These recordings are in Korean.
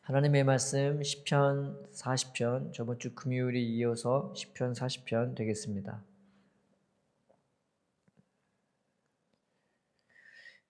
하나님의 말씀 시편 40편 저번 주 금요일에 이어서 시편 40편 되겠습니다.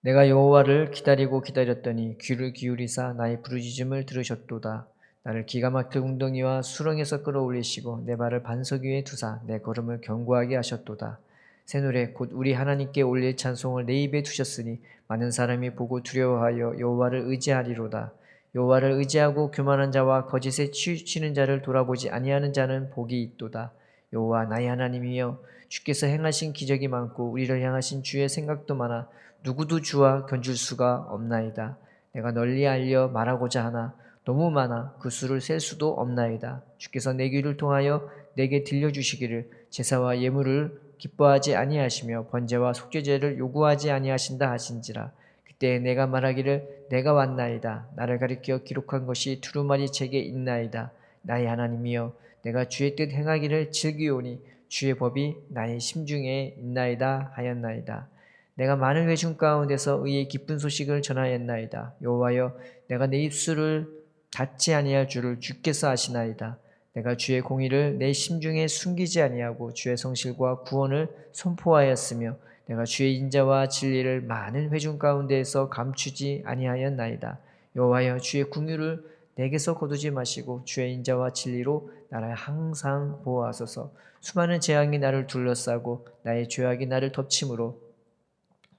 내가 여호와를 기다리고 기다렸더니 귀를 기울이사 나의 부르짖음을 들으셨도다. 나를 기가 막힌 웅덩이와 수렁에서 끌어올리시고 내 발을 반석 위에 두사 내 걸음을 견고하게 하셨도다. 새 노래 곧 우리 하나님께 올릴 찬송을 내 입에 두셨으니 많은 사람이 보고 두려워하여 여호와를 의지하리로다. 여호와를 의지하고 교만한 자와 거짓에 치우치는 자를 돌아보지 아니하는 자는 복이 있도다. 여호와 나의 하나님이여 주께서 행하신 기적이 많고 우리를 향하신 주의 생각도 많아 누구도 주와 견줄 수가 없나이다. 내가 널리 알려 말하고자 하나 너무 많아 그 수를 셀 수도 없나이다. 주께서 내 귀를 통하여 내게 들려주시기를 제사와 예물을 기뻐하지 아니하시며 번제와 속죄제를 요구하지 아니하신다 하신지라. 그때 내가 말하기를 내가 왔나이다. 나를 가리켜 기록한 것이 두루마리 책에 있나이다. 나의 하나님이여 내가 주의 뜻 행하기를 즐기오니 주의 법이 나의 심중에 있나이다 하였나이다. 내가 많은 회중 가운데서 의의 기쁜 소식을 전하였나이다. 여호와여 내가 내 입술을 닫지 아니할 줄을 주께서 아시나이다. 내가 주의 공의를 내 심중에 숨기지 아니하고 주의 성실과 구원을 선포하였으며 내가 주의 인자와 진리를 많은 회중 가운데에서 감추지 아니하였나이다. 여호와여 주의 궁유를 내게서 거두지 마시고 주의 인자와 진리로 나를 항상 보호하소서. 수많은 재앙이 나를 둘러싸고 나의 죄악이 나를 덮침으로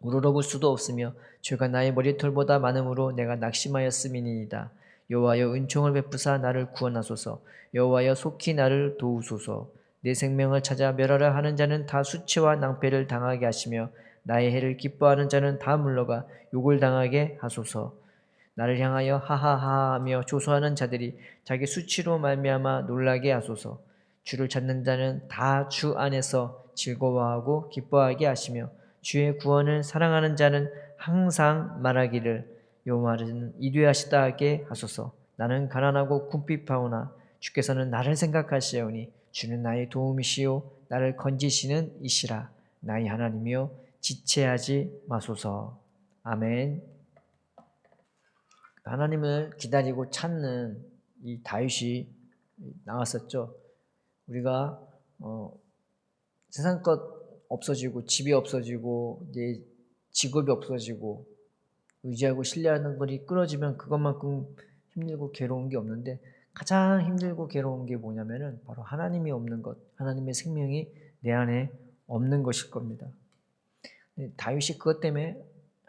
우러러볼 수도 없으며 죄가 나의 머리털보다 많음으로 내가 낙심하였음이니이다. 여호와여 은총을 베푸사 나를 구원하소서. 여호와여 속히 나를 도우소서. 내 생명을 찾아 멸하려 하는 자는 다 수치와 낭패를 당하게 하시며 나의 해를 기뻐하는 자는 다 물러가 욕을 당하게 하소서. 나를 향하여 하하하하며 조소하는 자들이 자기 수치로 말미암아 놀라게 하소서. 주를 찾는 자는 다 주 안에서 즐거워하고 기뻐하게 하시며 주의 구원을 사랑하는 자는 항상 말하기를 여호와는 이되하시다 하게 하소서. 나는 가난하고 궁핍하오나 주께서는 나를 생각하시오니 주는 나의 도움이시요 나를 건지시는 이시라. 나의 하나님이여 지체하지 마소서. 아멘. 하나님을 기다리고 찾는 이 다윗이 나왔었죠. 우리가 세상 것 없어지고 집이 없어지고 내 직업이 없어지고 의지하고 신뢰하는 것이 끊어지면 그것만큼 힘들고 괴로운 게 없는데 가장 힘들고 괴로운 게 뭐냐면은 바로 하나님이 없는 것, 하나님의 생명이 내 안에 없는 것일 겁니다. 다윗이 그것 때문에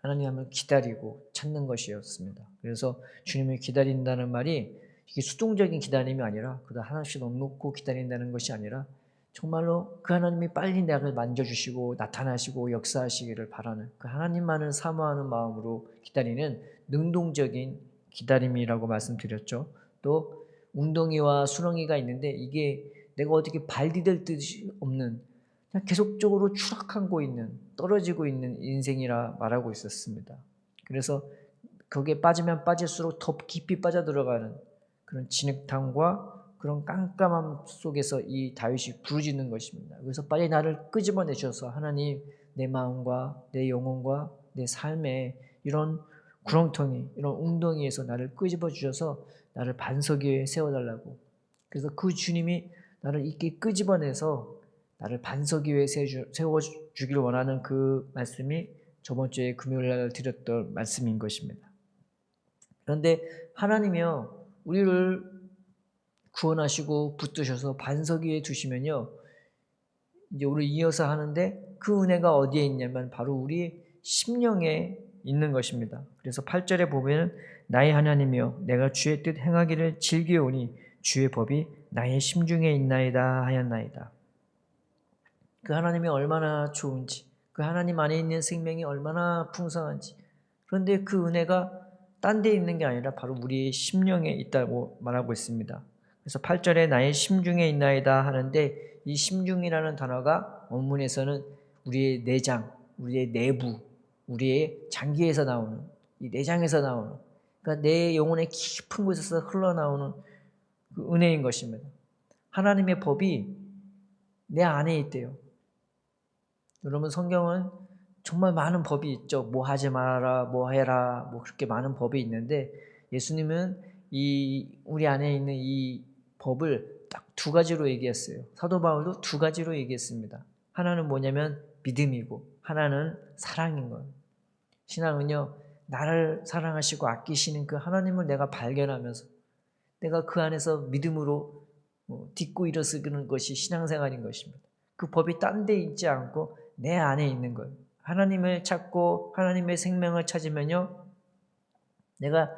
하나님을 기다리고 찾는 것이었습니다. 그래서 주님을 기다린다는 말이 이게 수동적인 기다림이 아니라 그다 하나씩 넉넉고 기다린다는 것이 아니라 정말로 그 하나님이 빨리 나를 만져주시고 나타나시고 역사하시기를 바라는 그 하나님만을 사모하는 마음으로 기다리는 능동적인 기다림이라고 말씀드렸죠. 또 웅덩이와 수렁이가 있는데 이게 내가 어떻게 발 디딜 뜻이 없는 그냥 계속적으로 추락하고 있는 떨어지고 있는 인생이라 말하고 있었습니다. 그래서 거기에 빠지면 빠질수록 더 깊이 빠져들어가는 그런 진흙탕과 그런 깜깜함 속에서 이 다윗이 부르짖는 것입니다. 그래서 빨리 나를 끄집어내 주셔서 하나님 내 마음과 내 영혼과 내 삶에 이런 구렁텅이 이런 웅덩이에서 나를 끄집어 주셔서 나를 반석 위에 세워달라고. 그래서 그 주님이 나를 이렇게 끄집어내서 나를 반석 위에 세워주기를 원하는 그 말씀이 저번 주에 금요일 날 드렸던 말씀인 것입니다. 그런데 하나님이요 우리를 구원하시고 붙드셔서 반석 위에 두시면요 이제 우리 이어서 하는데 그 은혜가 어디에 있냐면 바로 우리 심령에 있는 것입니다. 그래서 8절에 보면 나의 하나님이여 내가 주의 뜻 행하기를 즐기오니 주의 법이 나의 심중에 있나이다 하였나이다. 그 하나님이 얼마나 좋은지, 그 하나님 안에 있는 생명이 얼마나 풍성한지. 그런데 그 은혜가 딴 데 있는 게 아니라 바로 우리의 심령에 있다고 말하고 있습니다. 그래서 8절에 나의 심중에 있나이다 하는데 이 심중이라는 단어가 원문에서는 우리의 내장, 우리의 내부, 우리의 장기에서 나오는 이 내장에서 나오는 그러니까 내 영혼의 깊은 곳에서 흘러나오는 그 은혜인 것입니다. 하나님의 법이 내 안에 있대요. 여러분 성경은 정말 많은 법이 있죠. 뭐 하지 말아라, 뭐 해라, 뭐 그렇게 많은 법이 있는데 예수님은 우리 안에 있는 이 법을 딱 두 가지로 얘기했어요. 사도 바울도 두 가지로 얘기했습니다. 하나는 뭐냐면 믿음이고 하나는 사랑인 거예요. 신앙은요, 나를 사랑하시고 아끼시는 그 하나님을 내가 발견하면서 내가 그 안에서 믿음으로 딛고 일어서는 것이 신앙생활인 것입니다. 그 법이 딴 데 있지 않고 내 안에 있는 거예요. 하나님을 찾고 하나님의 생명을 찾으면요, 내가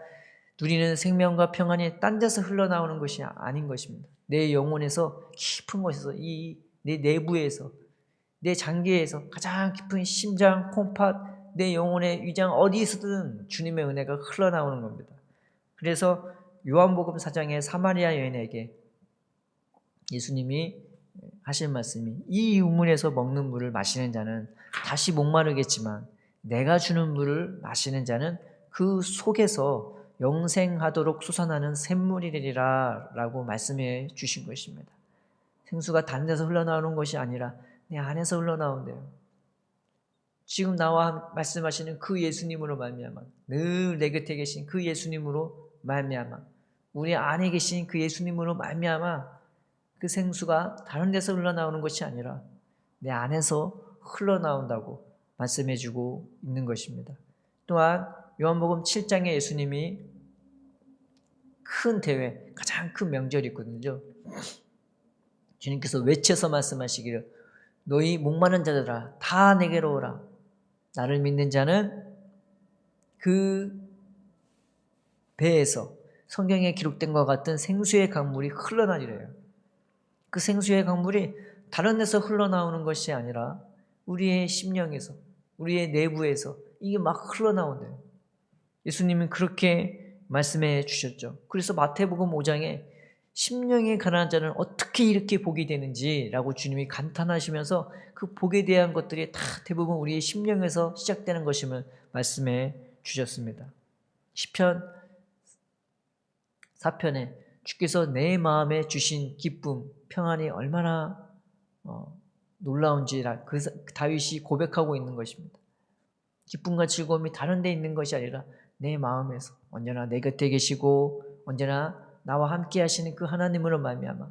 누리는 생명과 평안이 딴 데서 흘러나오는 것이 아닌 것입니다. 내 영혼에서 깊은 곳에서 내 내부에서 내 장기에서 가장 깊은 심장, 콩팥, 내 영혼의 위장 어디에서든 주님의 은혜가 흘러나오는 겁니다. 그래서 요한복음 4장의 사마리아 여인에게 예수님이 하신 말씀이 이 우물에서 먹는 물을 마시는 자는 다시 목마르겠지만 내가 주는 물을 마시는 자는 그 속에서 영생하도록 솟아나는 샘물이리라 라고 말씀해 주신 것입니다. 생수가 다른 데서 흘러나오는 것이 아니라 내 안에서 흘러나온대요. 지금 나와 말씀하시는 그 예수님으로 말미암아 늘 내 곁에 계신 그 예수님으로 말미암아 우리 안에 계신 그 예수님으로 말미암아 그 생수가 다른 데서 흘러나오는 것이 아니라 내 안에서 흘러나온다고 말씀해 주고 있는 것입니다. 또한 요한복음 7장에 예수님이 큰 대회, 가장 큰 명절이 있거든요. 주님께서 외쳐서 말씀하시기를 너희 목마른 자들아 다 내게로 오라. 나를 믿는 자는 그 배에서 성경에 기록된 것 같은 생수의 강물이 흘러나리래요. 그 생수의 강물이 다른 데서 흘러나오는 것이 아니라 우리의 심령에서, 우리의 내부에서 이게 막 흘러나온대요. 예수님은 그렇게 말씀해 주셨죠. 그래서 마태복음 5장에 심령이 가난한 자는 어떻게 이렇게 복이 되는지라고 주님이 감탄하시면서 그 복에 대한 것들이 다 대부분 우리의 심령에서 시작되는 것임을 말씀해 주셨습니다. 시편 4편에 주께서 내 마음에 주신 기쁨, 평안이 얼마나 놀라운지 그 다윗이 고백하고 있는 것입니다. 기쁨과 즐거움이 다른 데 있는 것이 아니라 내 마음에서 언제나 내 곁에 계시고 언제나 나와 함께 하시는 그 하나님으로 말미암아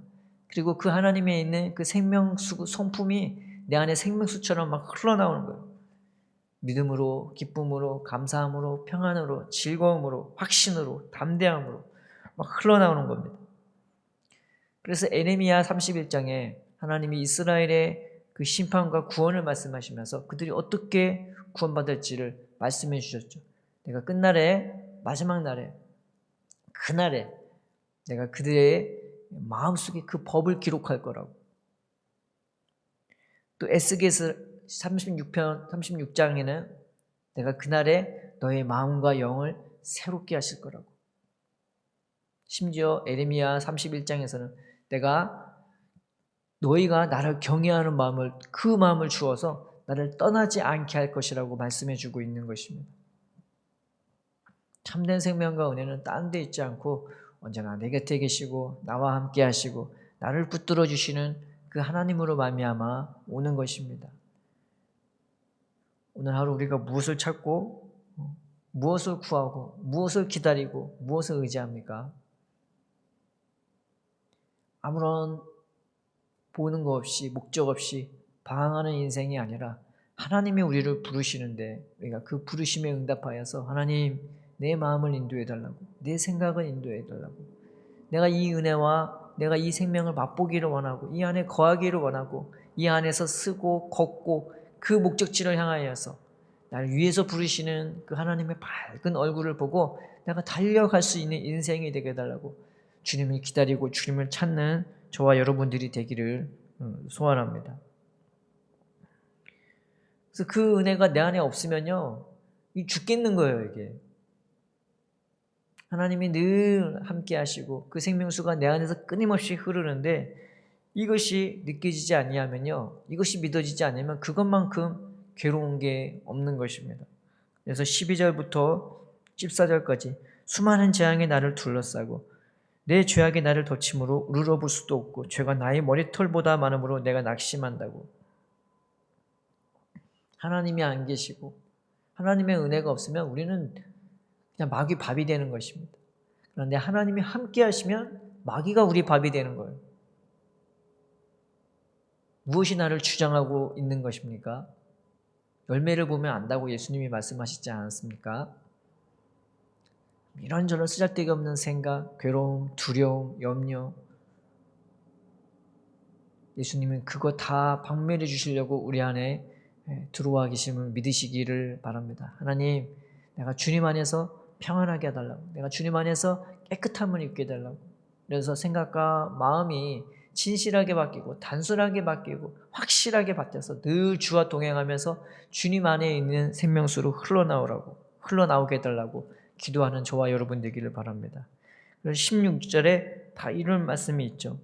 그리고 그 하나님에 있는 그 생명수 성품이 내 안에 생명수처럼 막 흘러나오는 거예요. 믿음으로, 기쁨으로, 감사함으로, 평안으로, 즐거움으로, 확신으로, 담대함으로 막 흘러나오는 겁니다. 그래서 에레미야 31장에 하나님이 이스라엘의 그 심판과 구원을 말씀하시면서 그들이 어떻게 구원받을지를 말씀해 주셨죠. 내가 끝날에 마지막 날에 그날에 내가 그들의 마음속에 그 법을 기록할 거라고. 또 에스겔서 36장에는 내가 그날에 너의 마음과 영을 새롭게 하실 거라고. 심지어 에레미야 31장에서는 내가 너희가 나를 경외하는 마음을 그 마음을 주어서 나를 떠나지 않게 할 것이라고 말씀해 주고 있는 것입니다. 참된 생명과 은혜는 딴 데 있지 않고 언제나 내 곁에 계시고 나와 함께 하시고 나를 붙들어 주시는 그 하나님으로 말미암아 오는 것입니다. 오늘 하루 우리가 무엇을 찾고 무엇을 구하고 무엇을 기다리고 무엇을 의지합니까? 아무런 보는 거 없이 목적 없이 방황하는 인생이 아니라 하나님이 우리를 부르시는데 우리가 그 부르심에 응답하여서 하나님 내 마음을 인도해 달라고 내 생각을 인도해 달라고 내가 이 은혜와 내가 이 생명을 맛보기를 원하고 이 안에 거하기를 원하고 이 안에서 쓰고 걷고 그 목적지를 향하여서 나를 위해서 부르시는 그 하나님의 밝은 얼굴을 보고 내가 달려갈 수 있는 인생이 되게 해달라고 주님을 기다리고 주님을 찾는 저와 여러분들이 되기를 소원합니다. 그래서 그 은혜가 내 안에 없으면요 죽겠는 거예요. 이게 하나님이 늘 함께 하시고 그 생명수가 내 안에서 끊임없이 흐르는데 이것이 느껴지지 아니하면요 이것이 믿어지지 않으면 그것만큼 괴로운 게 없는 것입니다. 그래서 12절부터 14절까지 수많은 재앙이 나를 둘러싸고 내 죄악이 나를 덮침으로 우러러볼 수도 없고 죄가 나의 머리털보다 많음으로 내가 낙심한다고. 하나님이 안 계시고 하나님의 은혜가 없으면 우리는 그냥 마귀 밥이 되는 것입니다. 그런데 하나님이 함께 하시면 마귀가 우리 밥이 되는 거예요. 무엇이 나를 주장하고 있는 것입니까? 열매를 보면 안다고 예수님이 말씀하시지 않았습니까? 이런저런 쓰잘데기 없는 생각, 괴로움, 두려움, 염려, 예수님은 그거 다 박멸해 주시려고 우리 안에 들어와 계심을 믿으시기를 바랍니다. 하나님, 내가 주님 안에서 평안하게 해달라고, 내가 주님 안에서 깨끗함을 입게 해달라고, 그래서 생각과 마음이 진실하게 바뀌고 단순하게 바뀌고 확실하게 바뀌어서 늘 주와 동행하면서 주님 안에 있는 생명수로 흘러나오게 해달라고 기도하는 저와 여러분 되기를 바랍니다. 그래서 16절에 다 이런 말씀이 있죠.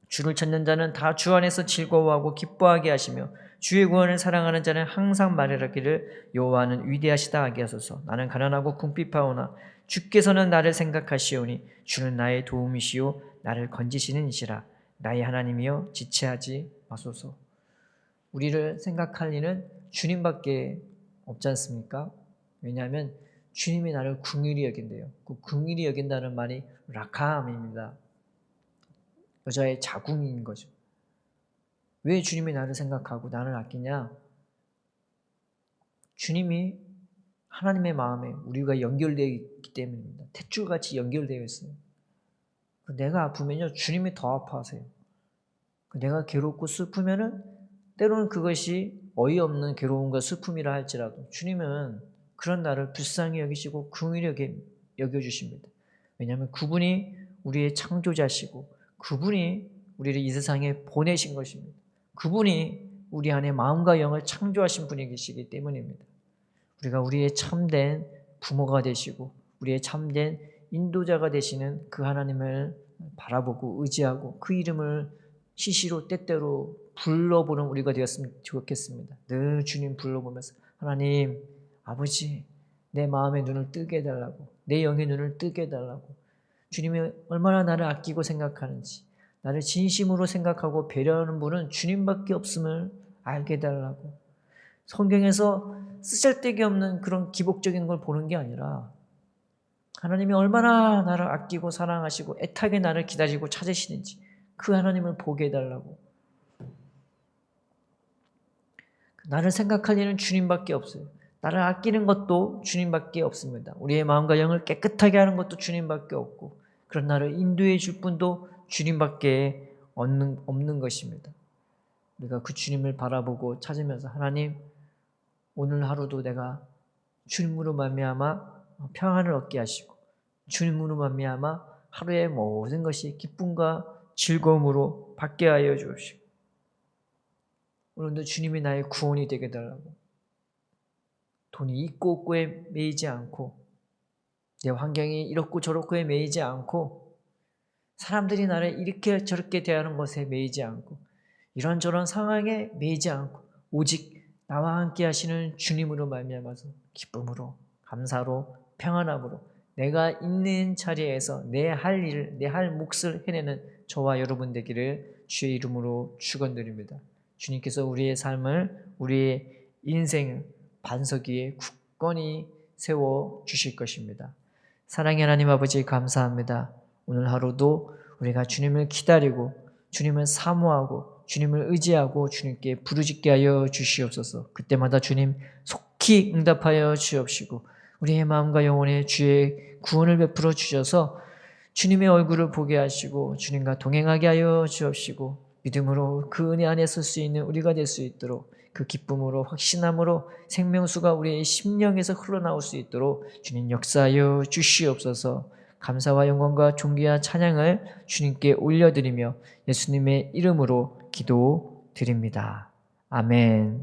주를 찾는 자는 다 주 안에서 즐거워하고 기뻐하게 하시며 주의 구원을 사랑하는 자는 항상 말하기를 여호와는 위대하시다 하게 하소서. 나는 가난하고 궁핍하오나 주께서는 나를 생각하시오니 주는 나의 도움이시오 나를 건지시는 이시라. 나의 하나님이여 지체하지 마소서. 우리를 생각할 이는 주님밖에 없지 않습니까? 왜냐하면 주님이 나를 긍휼히 여긴대요. 그 긍휼히 여긴다는 말이 라캄입니다. 여자의 자궁인 거죠. 왜 주님이 나를 생각하고 나를 아끼냐? 주님이 하나님의 마음에 우리가 연결되어 있기 때문입니다. 탯줄같이 연결되어 있어요. 내가 아프면요, 주님이 더 아파하세요. 내가 괴롭고 슬프면은 때로는 그것이 어이없는 괴로움과 슬픔이라 할지라도 주님은 그런 나를 불쌍히 여기시고 긍휼히 여겨주십니다. 왜냐하면 그분이 우리의 창조자시고 그분이 우리를 이 세상에 보내신 것입니다. 그분이 우리 안에 마음과 영을 창조하신 분이시기 때문입니다. 우리가 우리의 참된 부모가 되시고 우리의 참된 인도자가 되시는 그 하나님을 바라보고 의지하고 그 이름을 시시로 때때로 불러보는 우리가 되었으면 좋겠습니다. 늘 주님 불러보면서 하나님, 아버지, 내 마음의 눈을 뜨게 해달라고, 내 영의 눈을 뜨게 해달라고, 주님이 얼마나 나를 아끼고 생각하는지, 나를 진심으로 생각하고 배려하는 분은 주님밖에 없음을 알게 해달라고. 성경에서 쓰잘데기 없는 그런 기복적인 걸 보는 게 아니라 하나님이 얼마나 나를 아끼고 사랑하시고 애타게 나를 기다리고 찾으시는지 그 하나님을 보게 해달라고. 나를 생각할 일은 주님밖에 없어요. 나를 아끼는 것도 주님밖에 없습니다. 우리의 마음과 영을 깨끗하게 하는 것도 주님밖에 없고 그런 나를 인도해 줄 분도 주님밖에 없는 것입니다. 우리가 그 주님을 바라보고 찾으면서 하나님, 오늘 하루도 내가 주님으로 말미암아 평안을 얻게 하시고 주님으로 말미암아 하루의 모든 것이 기쁨과 즐거움으로 받게 하여 주옵시고 오늘도 주님이 나의 구원이 되게 해달라고. 돈이 있고 없고에 매이지 않고 내 환경이 이렇고 저렇고에 매이지 않고 사람들이 나를 이렇게 저렇게 대하는 것에 매이지 않고 이런저런 상황에 매이지 않고 오직 나와 함께 하시는 주님으로 말미암아서 기쁨으로 감사로 평안함으로 내가 있는 자리에서 내 할 일, 내 할 몫을 해내는 저와 여러분 되기를 주의 이름으로 축원드립니다. 주님께서 우리의 삶을 우리의 인생을 반석 위에 굳건히 세워 주실 것입니다. 사랑의 하나님 아버지 감사합니다. 오늘 하루도 우리가 주님을 기다리고 주님을 사모하고 주님을 의지하고 주님께 부르짖게 하여 주시옵소서. 그때마다 주님 속히 응답하여 주옵시고 우리의 마음과 영혼에 주의 구원을 베풀어 주셔서 주님의 얼굴을 보게 하시고 주님과 동행하게 하여 주옵시고 믿음으로 그 은혜 안에 설 수 있는 우리가 될 수 있도록 그 기쁨으로 확신함으로 생명수가 우리의 심령에서 흘러나올 수 있도록 주님 역사하여 주시옵소서. 감사와 영광과 존귀와 찬양을 주님께 올려드리며 예수님의 이름으로 기도드립니다. 아멘.